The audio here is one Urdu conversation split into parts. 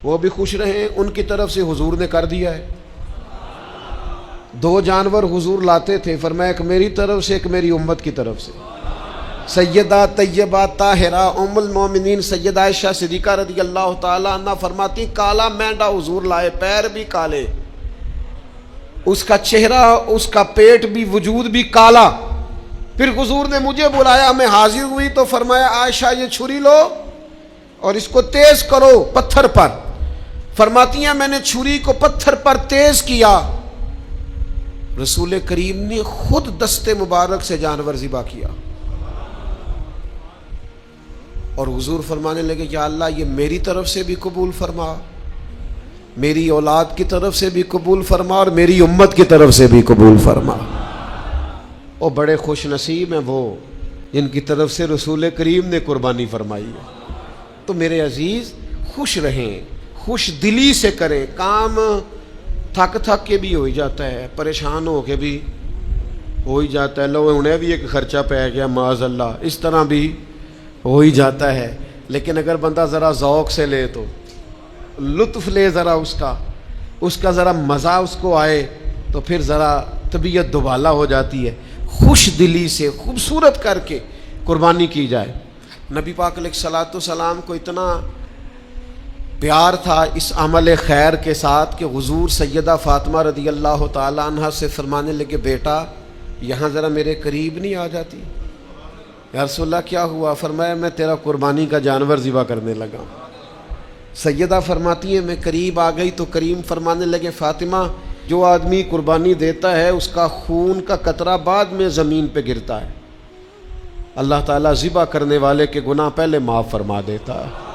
وہ بھی خوش رہیں، ان کی طرف سے حضور نے کر دیا ہے۔ دو جانور حضور لاتے تھے، فرمایا ایک میری طرف سے ایک میری امت کی طرف سے۔ سیدہ طیبہ طاہرہ ام المومنین سیدہ عائشہ صدیقہ رضی اللہ تعالیٰ عنہ فرماتی کالا مینڈا حضور لائے، پیر بھی کالے، اس کا چہرہ، اس کا پیٹ بھی، وجود بھی کالا۔ پھر حضور نے مجھے بلایا، میں حاضر ہوئی تو فرمایا عائشہ یہ چھری لو اور اس کو تیز کرو پتھر پر۔ فرماتی ہیں میں نے چھری کو پتھر پر تیز کیا، رسول کریم نے خود دست مبارک سے جانور ذبح کیا، اور حضور فرمانے لگے یا اللہ یہ میری طرف سے بھی قبول فرما، میری اولاد کی طرف سے بھی قبول فرما، اور میری امت کی طرف سے بھی قبول فرما۔ اور بڑے خوش نصیب ہیں وہ جن کی طرف سے رسول کریم نے قربانی فرمائی ہے۔ تو میرے عزیز خوش رہیں، خوش دلی سے کریں۔ کام تھک کے بھی ہو ہی جاتا ہے، پریشان ہو کے بھی ہو ہی جاتا ہے، لو انہیں بھی ایک خرچہ پہ گیا معاذ اللہ، اس طرح بھی ہو ہی جاتا ہے۔ لیکن اگر بندہ ذرا ذوق سے لے تو لطف لے، ذرا اس کا ذرا مزہ اس کو آئے، تو پھر ذرا طبیعت دوبالا ہو جاتی ہے۔ خوش دلی سے خوبصورت کر کے قربانی کی جائے۔ نبی پاک علیہ الصلوۃ والسلام کو اتنا پیار تھا اس عمل خیر کے ساتھ کہ حضور سیدہ فاطمہ رضی اللہ تعالیٰ عنہ سے فرمانے لگے بیٹا یہاں ذرا میرے قریب نہیں آ جاتی؟ یا رسول اللہ کیا ہوا؟ فرمایا میں تیرا قربانی کا جانور ذبح کرنے لگا۔ سیدہ فرماتی ہیں میں قریب آ گئی تو کریم فرمانے لگے فاطمہ جو آدمی قربانی دیتا ہے اس کا خون کا قطرہ بعد میں زمین پہ گرتا ہے، اللہ تعالیٰ ذبح کرنے والے کے گناہ پہلے معاف فرما دیتا ہے،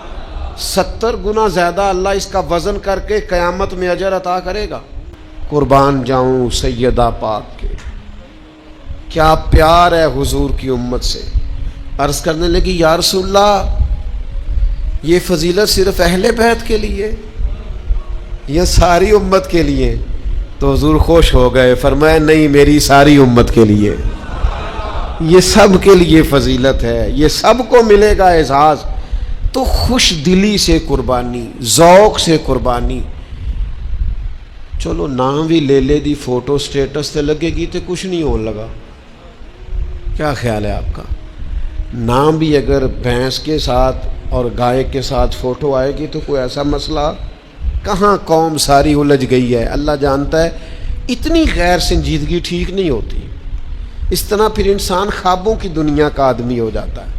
70 گنا زیادہ اللہ اس کا وزن کر کے قیامت میں اجر عطا کرے گا۔ قربان جاؤں سیدہ پاک کے، کیا پیار ہے حضور کی امت سے۔ عرض کرنے لگی یا رسول اللہ یہ فضیلت صرف اہل بیت کے لیے یا ساری امت کے لیے؟ تو حضور خوش ہو گئے، فرمایا نہیں میری ساری امت کے لیے، یہ سب کے لیے فضیلت ہے، یہ سب کو ملے گا اعزاز۔ تو خوش دلی سے قربانی، ذوق سے قربانی۔ چلو نام بھی لے لے دی فوٹو سٹیٹس تے لگے گی تے کچھ نہیں ہون لگا، کیا خیال ہے آپ کا؟ نام بھی اگر بھینس کے ساتھ اور گائے کے ساتھ فوٹو آئے گی تو کوئی ایسا مسئلہ کہاں؟ قوم ساری الجھ گئی ہے، اللہ جانتا ہے۔ اتنی غیر سنجیدگی ٹھیک نہیں ہوتی، اس طرح پھر انسان خوابوں کی دنیا کا آدمی ہو جاتا ہے،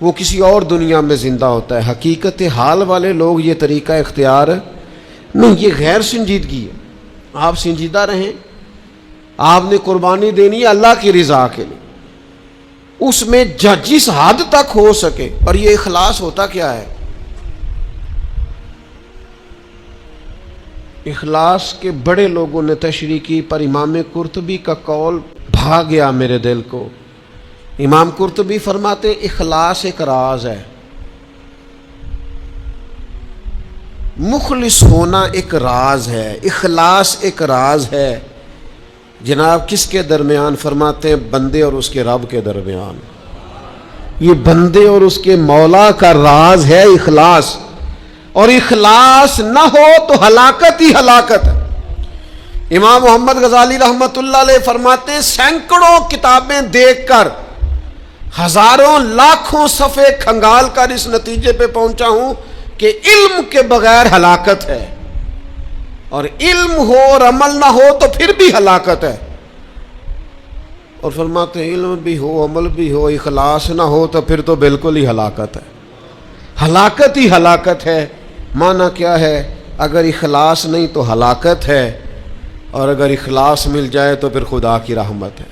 وہ کسی اور دنیا میں زندہ ہوتا ہے۔ حقیقت حال والے لوگ یہ طریقہ اختیار نہیں، یہ غیر سنجیدگی ہے۔ آپ سنجیدہ رہیں، آپ نے قربانی دینی ہے اللہ کی رضا کے لیے، اس میں جس حد تک ہو سکے۔ اور یہ اخلاص ہوتا کیا ہے؟ اخلاص کے بڑے لوگوں نے تشریح کی، پر امام قرطبی کا قول بھا گیا میرے دل کو۔ امام قرطبی فرماتے اخلاص ایک راز ہے، مخلص ہونا ایک راز ہے، اخلاص ایک راز ہے۔ جناب کس کے درمیان؟ فرماتے ہیں بندے اور اس کے رب کے درمیان۔ یہ بندے اور اس کے مولا کا راز ہے اخلاص، اور اخلاص نہ ہو تو ہلاکت ہی ہلاکت ہے۔ امام محمد غزالی رحمۃ اللہ علیہ فرماتے ہیں سینکڑوں کتابیں دیکھ کر، ہزاروں لاکھوں صفحے کھنگال کر اس نتیجے پہ پہنچا ہوں کہ علم کے بغیر ہلاکت ہے، اور علم ہو اور عمل نہ ہو تو پھر بھی ہلاکت ہے۔ اور فرماتے ہیں علم بھی ہو عمل بھی ہو اخلاص نہ ہو تو پھر تو بالکل ہی ہلاکت ہے، ہلاکت ہی ہلاکت ہے۔ معنی کیا ہے؟ اگر اخلاص نہیں تو ہلاکت ہے، اور اگر اخلاص مل جائے تو پھر خدا کی رحمت ہے،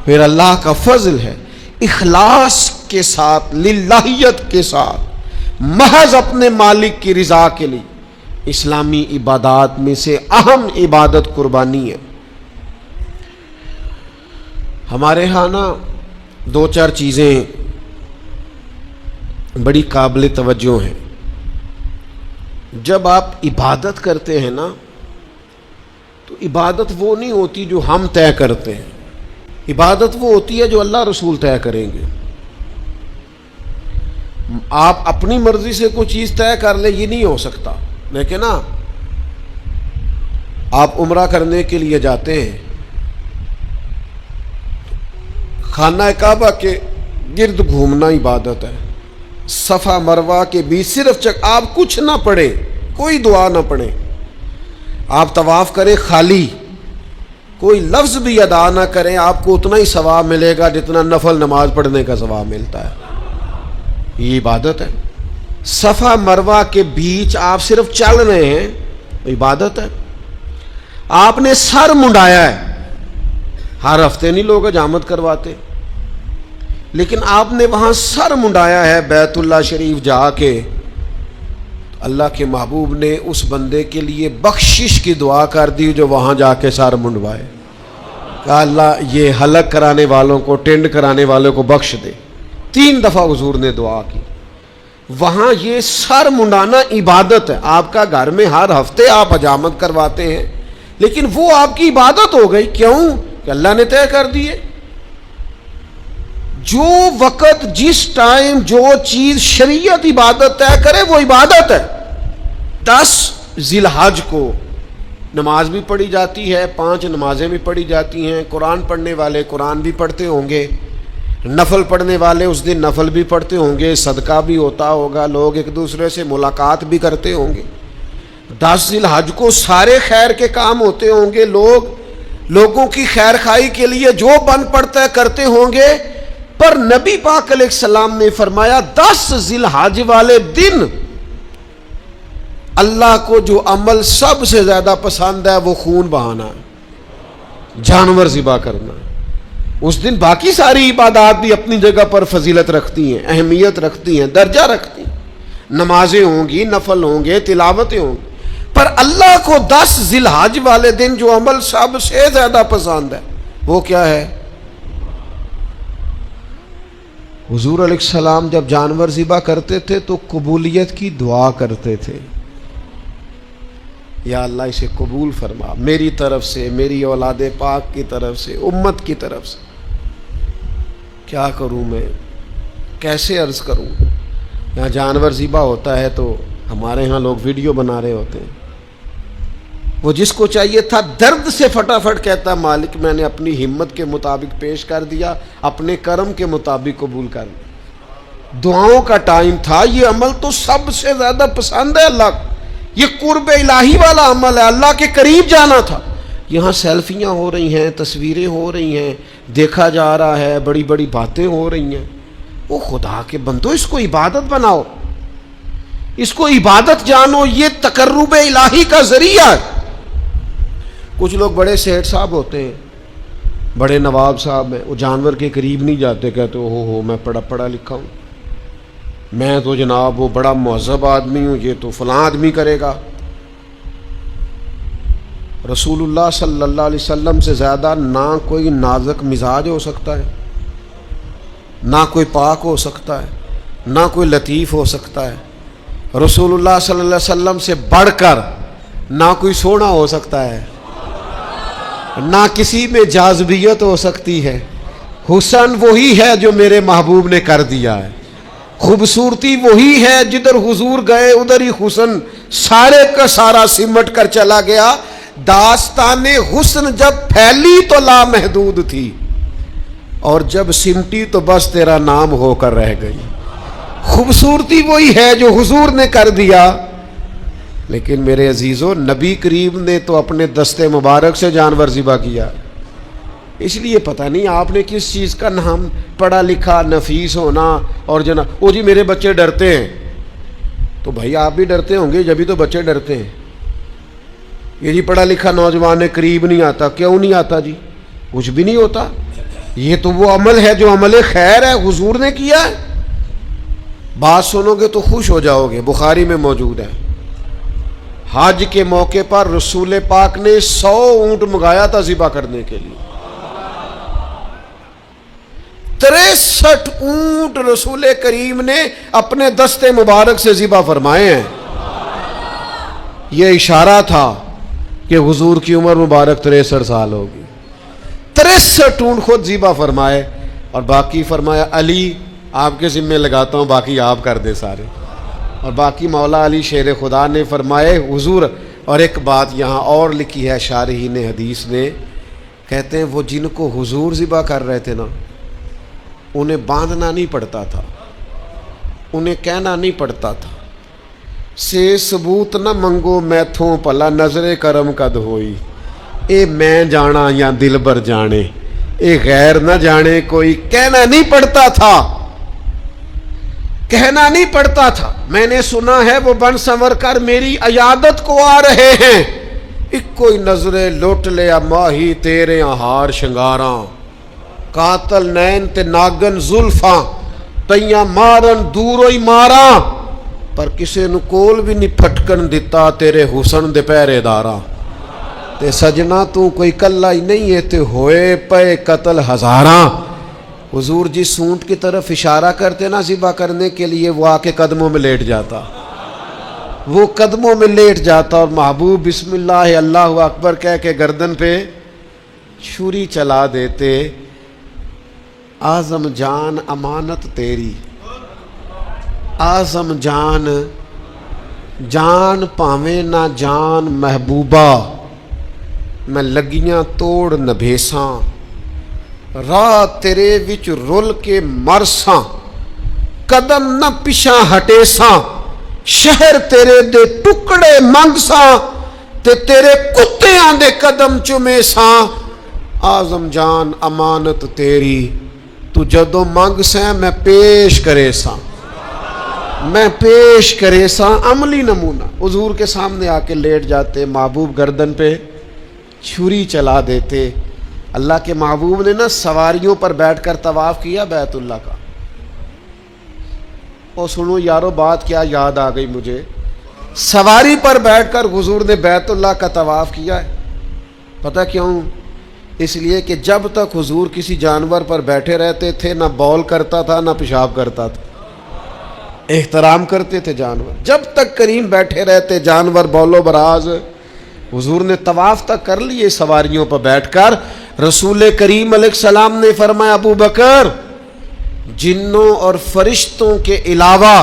پھر اللہ کا فضل ہے۔ اخلاص کے ساتھ، للہیت کے ساتھ، محض اپنے مالک کی رضا کے لیے، اسلامی عبادات میں سے اہم عبادت قربانی ہے۔ ہمارے ہاں نا 2-4 چیزیں بڑی قابل توجہ ہیں۔ جب آپ عبادت کرتے ہیں نا تو عبادت وہ نہیں ہوتی جو ہم طے کرتے ہیں، عبادت وہ ہوتی ہے جو اللہ رسول طے کریں گے۔ آپ اپنی مرضی سے کوئی چیز طے کر لیں، یہ نہیں ہو سکتا. لیکن نا آپ عمرہ کرنے کے لیے جاتے ہیں، خانہ کعبہ کے گرد گھومنا عبادت ہے. صفا مروہ کے بیچ صرف آپ کچھ نہ پڑھیں، کوئی دعا نہ پڑھیں، آپ طواف کریں خالی، کوئی لفظ بھی ادا نہ کریں، آپ کو اتنا ہی ثواب ملے گا جتنا نفل نماز پڑھنے کا ثواب ملتا ہے. یہ عبادت ہے. صفا مروہ کے بیچ آپ صرف چل رہے ہیں، عبادت ہے. آپ نے سر منڈایا ہے، ہر ہفتے نہیں لوگ حجامت کرواتے، لیکن آپ نے وہاں سر منڈایا ہے بیت اللہ شریف جا کے. اللہ کے محبوب نے اس بندے کے لیے بخشش کی دعا کر دی جو وہاں جا کے سر منڈوائے. کہا اللہ یہ حلق کرانے والوں کو، ٹینڈ کرانے والوں کو بخش دے. 3 دفعہ حضور نے دعا کی. وہاں یہ سر منڈانا عبادت ہے. آپ کا گھر میں ہر ہفتے آپ حجامت کرواتے ہیں، لیکن وہ آپ کی عبادت ہو گئی. کیوں؟ کہ اللہ نے طے کر دیے. جو وقت، جس ٹائم جو چیز شریعت عبادت طے کرے وہ عبادت ہے. 10 ذی الحج کو نماز بھی پڑھی جاتی ہے، 5 نمازیں بھی پڑھی جاتی ہیں. قرآن پڑھنے والے قرآن بھی پڑھتے ہوں گے، نفل پڑھنے والے اس دن نفل بھی پڑھتے ہوں گے، صدقہ بھی ہوتا ہوگا، لوگ ایک دوسرے سے ملاقات بھی کرتے ہوں گے. 10 ذی الحج کو سارے خیر کے کام ہوتے ہوں گے، لوگوں کی خیر خائی کے لیے جو بن پڑتا ہے کرتے ہوں گے. پر نبی پاک علیہ السلام نے فرمایا 10 ذی الحج والے دن اللہ کو جو عمل سب سے زیادہ پسند ہے وہ خون بہانا ہے، جانور ذبح کرنا ہے. اس دن باقی ساری عبادات بھی اپنی جگہ پر فضیلت رکھتی ہیں، اہمیت رکھتی ہیں، درجہ رکھتی ہیں. نمازیں ہوں گی، نفل ہوں گے، تلاوتیں ہوں گی. پر اللہ کو 10 ذی الحج والے دن جو عمل سب سے زیادہ پسند ہے وہ کیا ہے؟ حضور علیہ السلام جب جانور ذبح کرتے تھے تو قبولیت کی دعا کرتے تھے. یا اللہ اسے قبول فرما، میری طرف سے، میری اولاد پاک کی طرف سے، امت کی طرف سے. کیا کروں میں، کیسے عرض کروں؟ یہاں جانور ذبح ہوتا ہے تو ہمارے ہاں لوگ ویڈیو بنا رہے ہوتے ہیں. وہ جس کو چاہیے تھا درد سے فٹافٹ کہتا مالک میں نے اپنی ہمت کے مطابق پیش کر دیا، اپنے کرم کے مطابق قبول کر لیا. دعاؤں کا ٹائم تھا. یہ عمل تو سب سے زیادہ پسند ہے اللہ کو، یہ قرب الہی والا عمل ہے، اللہ کے قریب جانا تھا. یہاں سیلفیاں ہو رہی ہیں، تصویریں ہو رہی ہیں، دیکھا جا رہا ہے، بڑی بڑی باتیں ہو رہی ہیں. وہ خدا کے بندو اس کو عبادت بناؤ، اس کو عبادت جانو، یہ تقرب الہی کا ذریعہ ہے. کچھ لوگ بڑے سیٹ صاحب ہوتے ہیں، بڑے نواب صاحب ہیں، وہ جانور کے قریب نہیں جاتے، کہتے ہو میں پڑھا لکھا ہوں، میں تو جناب وہ بڑا مہذب آدمی ہوں، یہ تو فلاں آدمی کرے گا. رسول اللہ صلی اللہ علیہ وسلم سے زیادہ نہ کوئی نازک مزاج ہو سکتا ہے، نہ کوئی پاک ہو سکتا ہے، نہ کوئی لطیف ہو سکتا ہے. رسول اللہ صلی اللہ علیہ وسلم سے بڑھ کر نہ کوئی سونا ہو سکتا ہے، نہ کسی میں جاذبیت ہو سکتی ہے. حسن وہی ہے جو میرے محبوب نے کر دیا ہے، خوبصورتی وہی ہے جدھر حضور گئے ادھر ہی حسن سارے کا سارا سمٹ کر چلا گیا. داستان حسن جب پھیلی تو لامحدود تھی، اور جب سمٹی تو بس تیرا نام ہو کر رہ گئی. خوبصورتی وہی ہے جو حضور نے کر دیا. لیکن میرے عزیزو، نبی کریم نے تو اپنے دستے مبارک سے جانور ذبح کیا. اس لیے پتہ نہیں آپ نے کس چیز کا نام پڑھا لکھا نفیس ہونا اور جناب او جی میرے بچے ڈرتے ہیں. تو بھائی آپ بھی ڈرتے ہوں گے جبھی تو بچے ڈرتے ہیں. یہ جی پڑھا لکھا نوجوان نے قریب نہیں آتا، کیوں نہیں آتا جی؟ کچھ بھی نہیں ہوتا. یہ تو وہ عمل ہے جو عمل خیر ہے، حضور نے کیا ہے. بات سنو گے تو خوش ہو جاؤ گے، بخاری میں موجود ہے. حج کے موقع پر رسول پاک نے 100 اونٹ منگایا تھا ذبح کرنے کے لیے. 63 اونٹ رسول کریم نے اپنے دستے مبارک سے ذبح فرمائے ہیں. یہ اشارہ تھا کہ حضور کی عمر مبارک 63 سال ہوگی. 63 اونٹ خود ذبح فرمائے، اور باقی فرمایا علی آپ کے ذمے لگاتا ہوں، باقی آپ کر دیں سارے. اور باقی مولا علی شیر خدا نے فرمائے حضور. اور ایک بات یہاں اور لکھی ہے شارحین حدیث نے، کہتے ہیں وہ جن کو حضور ذبح کر رہے تھے نا، انہیں باندھنا نہیں پڑتا تھا، انہیں کہنا نہیں پڑتا تھا سے ثبوت نہ منگو میتھوں پلا نظر کرم قد ہوئی. اے میں جانا یا دل بر جانے، اے غیر نہ جانے کوئی. کہنا نہیں پڑتا تھا، کہنا نہیں پڑتا تھا. میں نے سنا ہے وہ بن سنور کر میری عیادت کو آ رہے ہیں. ایک کوئی نظرے لوٹ لیا ماہی تیرے ہار شنگاراں، قاتل نین تے ناگن زلفاں تیاں مارن دوروں ہی ماراں. پر کسے نو کول بھی نہیں پھٹکن دیتا تیرے حسن دے پہرے داراں. تے سجنا تو کوئی کلا ہی نہیں ہے تے ہوئے پے قتل ہزاراں. حضور جس سونٹ کی طرف اشارہ کرتے نا ذبح کرنے کے لیے، وہ آ کے قدموں میں لیٹ جاتا، وہ قدموں میں لیٹ جاتا. اور محبوب بسم اللہ اللہ اکبر کہہ کے گردن پہ چھری چلا دیتے. اعظم جان امانت تیری، اعظم جان جان پاویں نہ جان محبوبہ، میں لگیاں توڑ نبھیساں راہ تیرے وچ رول کے مرساں. قدم نہ پیچھا ہٹیساں شہر تیرے دے ٹکڑے منگساں تے تیرے کتیاں دے قدم چومیساں. اعظم جان امانت تیری، تو جدوں منگ سیں میں پیش کرے ساں، میں پیش کرے ساں. عملی نمونہ حضور کے سامنے آ کے لیٹ جاتے، محبوب گردن پہ چھری چلا دیتے. اللہ کے محبوب نے نا سواریوں پر بیٹھ کر طواف کیا بیت اللہ کا. اور سنو یارو بات کیا یاد آ گئی مجھے، سواری پر بیٹھ کر حضور نے بیت اللہ کا طواف کیا ہے. پتہ کیوں؟ اس لیے کہ جب تک حضور کسی جانور پر بیٹھے رہتے تھے نہ بول کرتا تھا نہ پیشاب کرتا تھا. احترام کرتے تھے جانور. جب تک کریم بیٹھے رہتے جانور بولو براز. حضور نے طواف تک کر لیے سواریوں پر بیٹھ کر. رسول کریم علیہ السلام نے فرمایا ابو بکر، جنوں اور فرشتوں کے علاوہ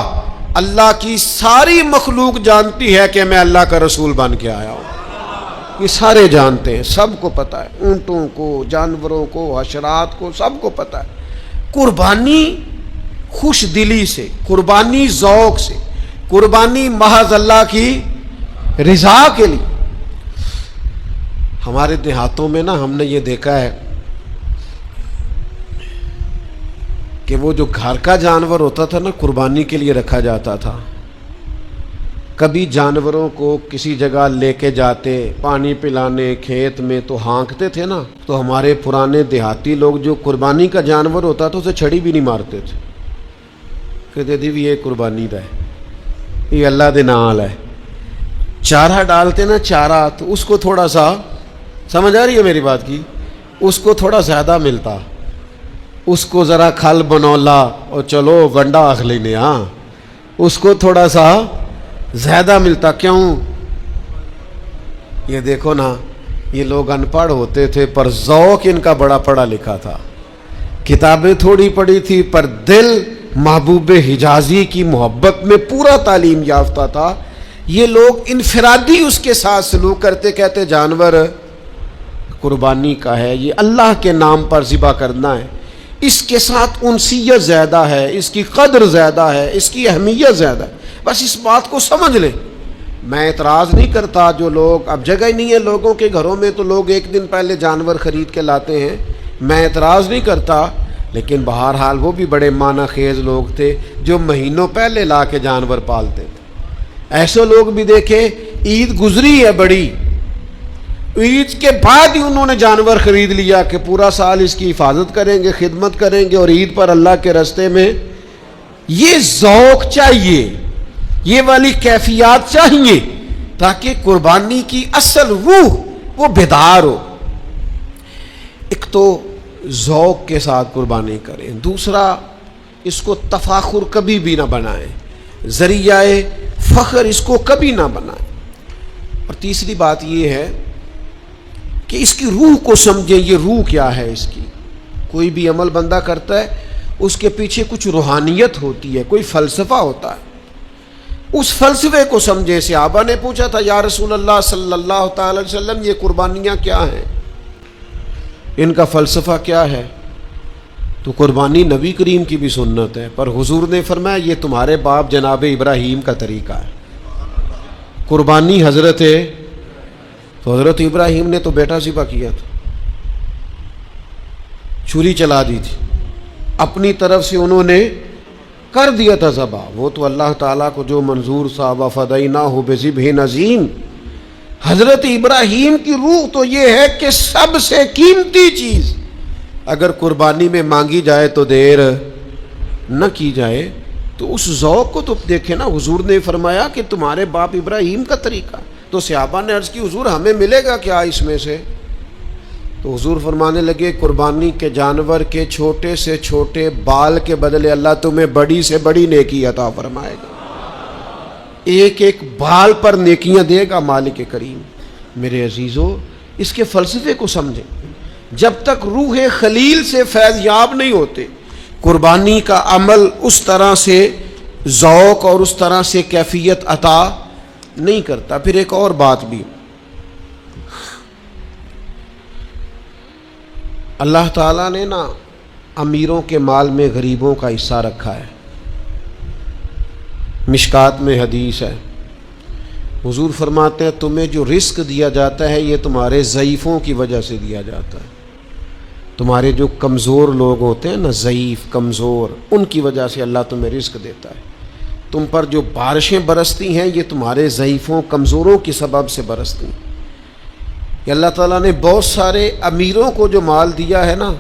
اللہ کی ساری مخلوق جانتی ہے کہ میں اللہ کا رسول بن کے آیا ہوں. یہ سارے جانتے ہیں، سب کو پتہ ہے، اونٹوں کو، جانوروں کو، حشرات کو، سب کو پتہ ہے. قربانی خوش دلی سے، قربانی ذوق سے، قربانی محض اللہ کی رضا کے لیے. ہمارے دیہاتوں میں نا ہم نے یہ دیکھا ہے کہ وہ جو گھر کا جانور ہوتا تھا نا قربانی کے لیے رکھا جاتا تھا. کبھی جانوروں کو کسی جگہ لے کے جاتے پانی پلانے کھیت میں تو ہانکتے تھے نا، تو ہمارے پرانے دیہاتی لوگ جو قربانی کا جانور ہوتا تھا اسے چھڑی بھی نہیں مارتے تھے. کہتے تھے بھی یہ قربانی دا ہے، یہ اللہ دے نال ہے. چارہ ڈالتے نا چارہ، تو اس کو تھوڑا سا، سمجھ آ رہی ہے میری بات کی، اس کو تھوڑا زیادہ ملتا، اس کو ذرا کھل بنولا اور چلو گنڈا آخ لینے، ہاں اس کو تھوڑا سا زیادہ ملتا. کیوں؟ یہ دیکھو نا، یہ لوگ ان پڑھ ہوتے تھے پر ذوق ان کا بڑا پڑھا لکھا تھا. کتابیں تھوڑی پڑھی تھی پر دل محبوب حجازی کی محبت میں پورا تعلیم یافتہ تھا. یہ لوگ انفرادی اس کے ساتھ سلوک کرتے، کہتے جانور قربانی کا ہے، یہ اللہ کے نام پر ذبح کرنا ہے، اس کے ساتھ انسیت زیادہ ہے، اس کی قدر زیادہ ہے، اس کی اہمیت زیادہ ہے. بس اس بات کو سمجھ لیں. میں اعتراض نہیں کرتا جو لوگ، اب جگہ ہی نہیں ہے لوگوں کے گھروں میں تو لوگ ایک دن پہلے جانور خرید کے لاتے ہیں، میں اعتراض نہیں کرتا، لیکن بہرحال وہ بھی بڑے معنی خیز لوگ تھے جو مہینوں پہلے لا کے جانور پالتے تھے. ایسے لوگ بھی دیکھے، عید گزری ہے بڑی، عید کے بعد ہی انہوں نے جانور خرید لیا کہ پورا سال اس کی حفاظت کریں گے، خدمت کریں گے، اور عید پر اللہ کے راستے میں. یہ ذوق چاہیے، یہ والی کیفیات چاہیے تاکہ قربانی کی اصل روح وہ بیدار ہو. ایک تو ذوق کے ساتھ قربانی کریں، دوسرا اس کو تفاخر کبھی بھی نہ بنائیں، ذریعہ فخر اس کو کبھی نہ بنائیں. اور تیسری بات یہ ہے کہ اس کی روح کو سمجھیں. یہ روح کیا ہے اس کی؟ کوئی بھی عمل بندہ کرتا ہے اس کے پیچھے کچھ روحانیت ہوتی ہے، کوئی فلسفہ ہوتا ہے، اس فلسفے کو سمجھے۔ صحابہ نے پوچھا تھا یا رسول اللہ صلی اللہ تعالی وسلم یہ قربانیاں کیا ہیں، ان کا فلسفہ کیا ہے؟ تو قربانی نبی کریم کی بھی سنت ہے، پر حضور نے فرمایا یہ تمہارے باپ جناب ابراہیم کا طریقہ ہے۔ قربانی تو حضرت ابراہیم نے تو بیٹا ذبح کیا تھا، چھری چلا دی تھی، اپنی طرف سے انہوں نے کر دیا تھا ذبح، وہ تو اللہ تعالیٰ کو جو منظور تھا وَفَدَيْنَاهُ بِذِبْحٍ عَظِيمٍ۔ حضرت ابراہیم کی روح تو یہ ہے کہ سب سے قیمتی چیز اگر قربانی میں مانگی جائے تو دیر نہ کی جائے۔ تو اس ذوق کو تو دیکھیں نا، حضور نے فرمایا کہ تمہارے باپ ابراہیم کا طریقہ، تو صحابہ نے عرض کی حضور ہمیں ملے گا کیا اس میں سے؟ تو حضور فرمانے لگے قربانی کے جانور کے چھوٹے سے چھوٹے بال کے بدلے اللہ تمہیں بڑی سے بڑی نیکی عطا فرمائے گا، ایک ایک بال پر نیکیاں دے گا مالک کریم۔ میرے عزیزو، اس کے فلسفے کو سمجھیں۔ جب تک روح خلیل سے فیض یاب نہیں ہوتے، قربانی کا عمل اس طرح سے ذوق اور اس طرح سے کیفیت عطا نہیں کرتا۔ پھر ایک اور بات بھی، اللہ تعالیٰ نے نا امیروں کے مال میں غریبوں کا حصہ رکھا ہے۔ مشکات میں حدیث ہے، حضور فرماتے ہیں تمہیں جو رزق دیا جاتا ہے یہ تمہارے ضعیفوں کی وجہ سے دیا جاتا ہے، تمہارے جو کمزور لوگ ہوتے ہیں نا، ضعیف کمزور، ان کی وجہ سے اللہ تمہیں رزق دیتا ہے۔ تم پر جو بارشیں برستی ہیں یہ تمہارے ضعیفوں کمزوروں کی سبب سے برستی ہیں۔ کہ اللہ تعالیٰ نے بہت سارے امیروں کو جو مال دیا ہے نا،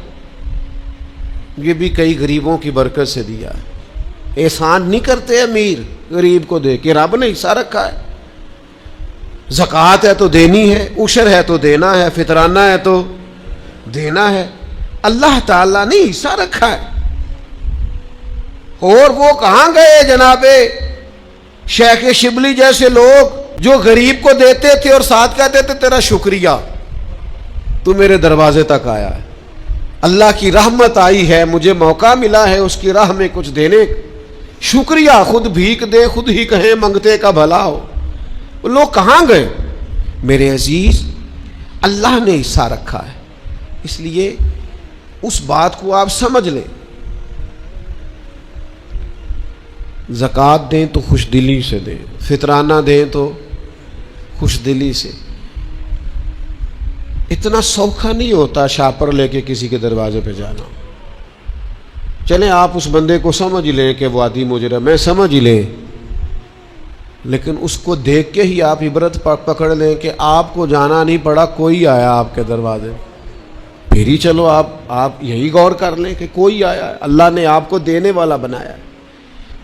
یہ بھی کئی غریبوں کی برکت سے دیا ہے۔ احسان نہیں کرتے امیر غریب کو دے کے، رب نے حصہ رکھا ہے۔ زکوٰۃ ہے تو دینی ہے، عشر ہے تو دینا ہے، فطرانہ ہے تو دینا ہے، اللہ تعالیٰ نے حصہ رکھا ہے۔ اور وہ کہاں گئے جناب شیخ شبلی جیسے لوگ جو غریب کو دیتے تھے اور ساتھ کہتے تھے تیرا شکریہ، تو میرے دروازے تک آیا ہے، اللہ کی رحمت آئی ہے، مجھے موقع ملا ہے اس کی راہ میں کچھ دینے، شکریہ، خود بھیک دے خود ہی کہیں منگتے کا بھلا ہو۔ وہ لوگ کہاں گئے؟ میرے عزیز، اللہ نے حصہ رکھا ہے، اس لیے اس بات کو آپ سمجھ لیں۔ زکوٰۃ دیں تو خوش دلی سے دیں، فطرانہ دیں تو خوش دلی سے۔ اتنا سوکھا نہیں ہوتا شاپر لے کے کسی کے دروازے پہ جانا۔ چلیں آپ اس بندے کو سمجھ لیں کہ وہ عادی مجرم ہے، سمجھ لیں، لیکن اس کو دیکھ کے ہی آپ عبرت پکڑ لیں کہ آپ کو جانا نہیں پڑا، کوئی آیا آپ کے دروازے، پھر ہی چلو آپ یہی غور کر لیں کہ کوئی آیا، اللہ نے آپ کو دینے والا بنایا۔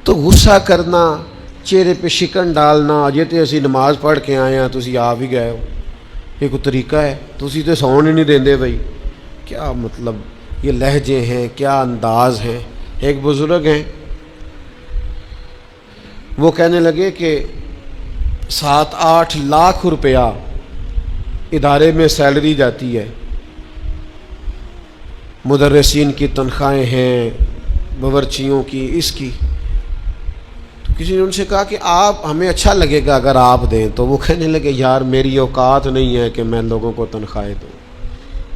تو غصہ کرنا، چہرے پہ شکن ڈالنا، یہ تو اسی نماز پڑھ کے آئے ہیں تسی آپ ہی گئے ہو، یہ کوئی طریقہ ہے؟ تسی تو سون ہی نہیں دیندے بھائی، کیا مطلب یہ لہجے ہیں، کیا انداز ہیں۔ ایک بزرگ ہیں، وہ کہنے لگے کہ 7-8 لاکھ روپیہ ادارے میں سیلری جاتی ہے، مدرسین کی تنخواہیں ہیں، باورچیوں کی، اس کی۔ تو کسی نے ان سے کہا کہ آپ ہمیں اچھا لگے گا اگر آپ دیں، تو وہ کہنے لگے یار میری اوقات نہیں ہے کہ میں لوگوں کو تنخواہیں دوں،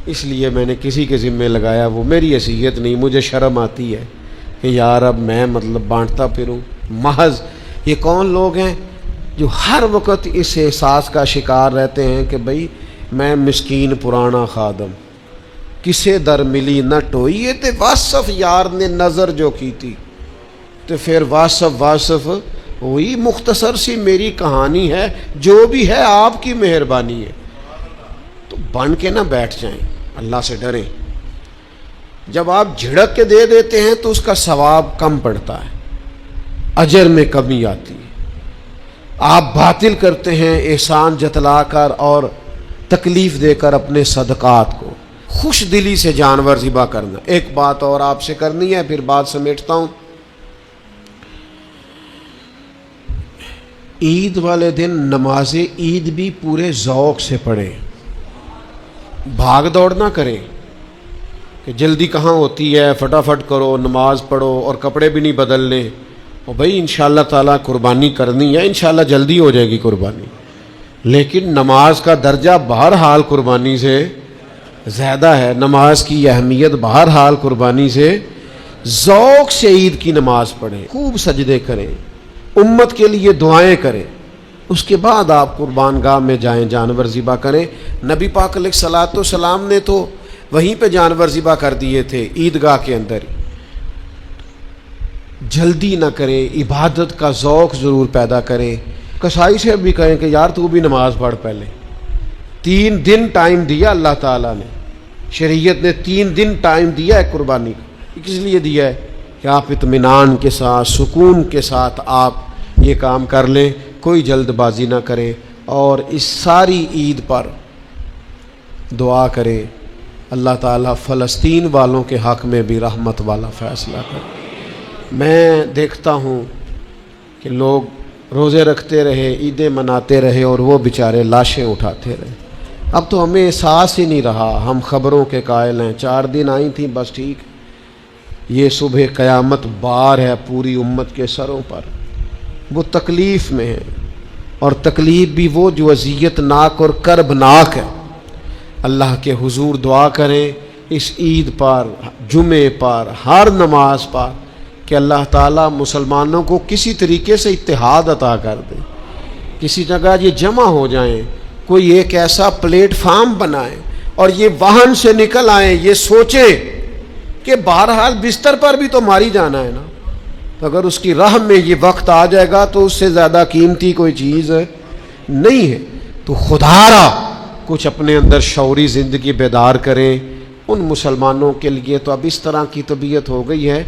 اس لیے میں نے کسی کے ذمے لگایا، وہ میری حیثیت نہیں، مجھے شرم آتی ہے کہ یار اب میں مطلب بانٹتا پھروں۔ محض یہ کون لوگ ہیں جو ہر وقت اس احساس کا شکار رہتے ہیں کہ بھئی میں مسکین پرانا خادم، کسے در ملی نہ ٹوئی، یہ تے واصف یار نے نظر جو کی تھی، تو پھر واصف وہی مختصر سی میری کہانی ہے، جو بھی ہے آپ کی مہربانی ہے۔ تو بن کے نہ بیٹھ جائیں، اللہ سے ڈریں۔ جب آپ جھڑک کے دے دیتے ہیں تو اس کا ثواب کم پڑتا ہے، اجر میں کمی آتی ہے۔ آپ باطل کرتے ہیں احسان جتلا کر اور تکلیف دے کر اپنے صدقات کو، خوش دلی سے جانور ذبح کرنا۔ ایک بات اور آپ سے کرنی ہے، پھر بات سمیٹتا ہوں۔ عید والے دن نماز عید بھی پورے ذوق سے پڑھیں، بھاگ دوڑ نہ کریں کہ جلدی کہاں ہوتی ہے، فٹافٹ کرو، نماز پڑھو اور کپڑے بھی نہیں بدلنے، اور بھائی انشاءاللہ تعالیٰ قربانی کرنی ہے، انشاءاللہ جلدی ہو جائے گی قربانی، لیکن نماز کا درجہ بہرحال قربانی سے زیادہ ہے، نماز کی اہمیت بہرحال قربانی سے، ذوق سے عید کی نماز پڑھیں، خوب سجدے کریں، امت کے لیے دعائیں کریں، اس کے بعد آپ قربان گاہ میں جائیں، جانور ذبح کریں۔ نبی پاک علیہ الصلوۃ والسلام نے تو وہیں پہ جانور ذبح کر دیے تھے، عیدگاہ کے اندر ہی۔ جلدی نہ کریں، عبادت کا ذوق ضرور پیدا کریں۔ کسائی سے بھی کہیں کہ یار تو بھی نماز پڑھ پہلے، 3 دن ٹائم دیا اللہ تعالیٰ نے، شریعت نے 3 دن ٹائم دیا ہے قربانی کا، کس لیے دیا ہے؟ کہ آپ اطمینان کے ساتھ، سکون کے ساتھ آپ یہ کام کر لیں، کوئی جلد بازی نہ کریں، اور اس ساری عید پر دعا کریں اللہ تعالیٰ فلسطین والوں کے حق میں بھی رحمت والا فیصلہ کرے۔ میں دیکھتا ہوں کہ لوگ روزے رکھتے رہے، عیدیں مناتے رہے، اور وہ بیچارے لاشیں اٹھاتے رہے۔ اب تو ہمیں احساس ہی نہیں رہا، ہم خبروں کے قائل ہیں، 4 دن آئی تھیں بس ٹھیک، یہ صبح قیامت بار ہے پوری امت کے سروں پر، وہ تکلیف میں ہے، اور تکلیف بھی وہ جو اذیت ناک اور کربناک ہے۔ اللہ کے حضور دعا کریں اس عید پر، جمعے پر، ہر نماز پر، کہ اللہ تعالیٰ مسلمانوں کو کسی طریقے سے اتحاد عطا کر دے، کسی جگہ یہ جمع ہو جائیں، کوئی ایک ایسا پلیٹ فارم بنائیں، اور یہ واہن سے نکل آئیں، یہ سوچیں کہ بہرحال بستر پر بھی تو ماری جانا ہے نا، اگر اس کی راہ میں یہ وقت آ جائے گا تو اس سے زیادہ قیمتی کوئی چیز نہیں ہے۔ تو خدا را کچھ اپنے اندر شعوری زندگی بیدار کریں۔ ان مسلمانوں کے لیے تو اب اس طرح کی طبیعت ہو گئی ہے